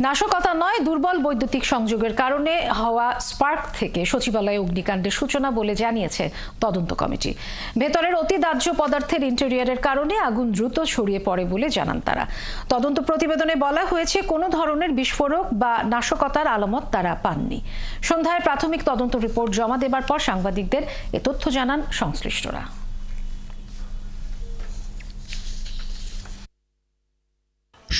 নাশকতা নয়, দুর্বল বৈদ্যুতিক সংযোগের কারণে হওয়া স্পার্ক থেকে সচিবালয়ে অগ্নিকাণ্ডের সূচনা বলে জানিয়েছে তদন্ত কমিটি। ভেতরের অতি দাহ্য পদার্থের ইন্টেরিয়রের কারণে আগুন দ্রুত ছড়িয়ে পড়ে বলে জানান তারা। তদন্ত প্রতিবেদনে বলা হয়েছে কোনো ধরনের বিস্ফোরক বা নাশকতার আলামত তারা পাননি। সন্ধ্যায় প্রাথমিক তদন্ত রিপোর্ট জমা দেবার পর সাংবাদিকদের এ তথ্য জানান সংশ্লিষ্টরা।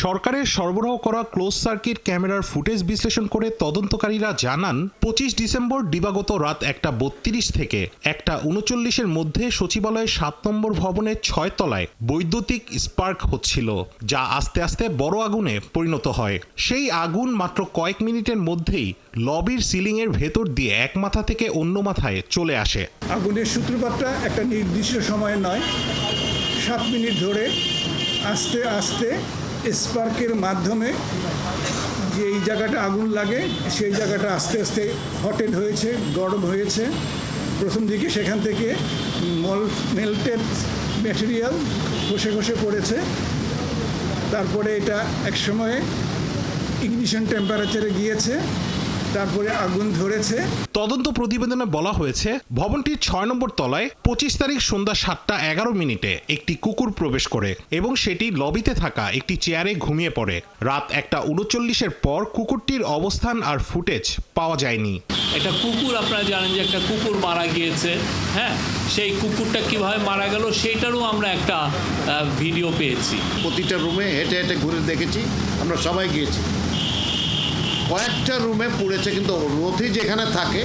সরকারের সরবরাহ করা ক্লোজ সার্কিট ক্যামেরার ফুটেজ বিশ্লেষণ করে তদন্তকারীরা জানান 25 ডিসেম্বর দিবাগত রাত 1:32 থেকে 1:39-এর মধ্যে সচিবালয়ের 7 নম্বর ভবনের 6 তলায় বৈদ্যুতিক স্পার্ক হচ্ছিল, যা আস্তে আস্তে বড় আগুনে পরিণত হয়। সেই আগুন মাত্র কয়েক মিনিটের মধ্যেই লবির সিলিং এর ভেতর দিয়ে এক মাথা থেকে অন্য মাথায় চলে আসে। আগুনের সূত্রপাতটা একটা নির্দিষ্ট সময়ে নয়, 7 মিনিট ধরে আস্তে আস্তে স্পার্কের মাধ্যমে যে এই জায়গাটা আগুন লাগে সেই জায়গাটা আস্তে আস্তে হটেড হয়েছে, গরম হয়েছে। প্রথম দিকে সেখান থেকে মেল্টেড ম্যাটেরিয়াল ঘষে ঘষে পড়েছে, তারপরে এটা একসময়ে ইগনিশন টেম্পারেচারে গিয়েছে, তারপরে আগুন ধরেছে। তদন্ত প্রতিবেদনে বলা হয়েছে ভবনটির 6 নম্বর তলায় 25 তারিখ সন্ধ্যা 7:11 একটি কুকুর প্রবেশ করে এবং সেটি লবিতে থাকা একটি চেয়ারে ঘুমিয়ে পড়ে। রাত 1:39-এর পর কুকুরটির অবস্থান আর ফুটেজ পাওয়া যায়নি। একটা কুকুর, আপনারা জানেন যে একটা কুকুর মারা গিয়েছে, হ্যাঁ, সেই কুকুরটা কিভাবে মারা গেল সেইটারও আমরা একটা ভিডিও পেয়েছি। প্রতিটা রুমে হেঁটে হেঁটে ঘুরে দেখেছি, আমরা সবাই গিয়েছি। কয়েকটা রুমে পড়েছে, কিন্তু রথি যেখানে থাকে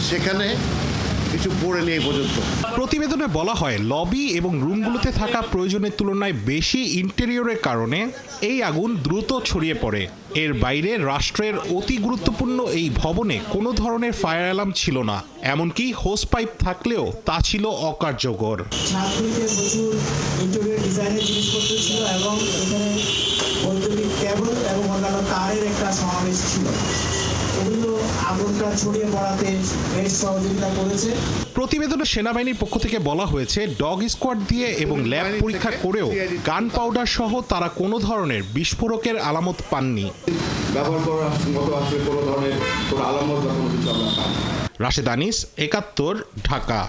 সেখানে কিছু পড়ে নেই পর্যন্ত। প্রতিবেদনে বলা হয় লবি এবং রুমগুলোতে থাকা প্রয়োজনের তুলনায় বেশি ইন্টেরিয়রের কারণে এই আগুন দ্রুত ছড়িয়ে পড়ে। এর বাইরে রাষ্ট্রের অতি গুরুত্বপূর্ণ এই ভবনে কোনো ধরনের ফায়ার অ্যালার্ম ছিল না, এমনকি হোস পাইপ থাকলেও তা ছিল অকার্যকর। ছাদগুলিতে প্রচুর ইন্টেরিয়র ডিজাইনের জিনিসপত্র ছিল এবং এখানে বৈদ্যুতিক কেবল এবং অন্যান্য তারের একটা সমাবেশ ছিল। এগুলো আগুনটা ছড়িয়ে পড়াতে বেশ সহযোগিতা করেছে। প্রতিবেদনে সেনাবাহিনীর পক্ষ থেকে বলা হয়েছে ডগ স্কোয়াড দিয়ে এবং ল্যাব পরীক্ষা করেও গান পাউডার সহ তারা কোনো ধরনের বিস্ফোরকের আলামত পাননি। ব্যবহার করার মতো আসলে কোনো ধরনের কোনো আলামত বা কোনো কিছু আমরা পাইনি। রাশেদ আনিস, 71, ঢাকা।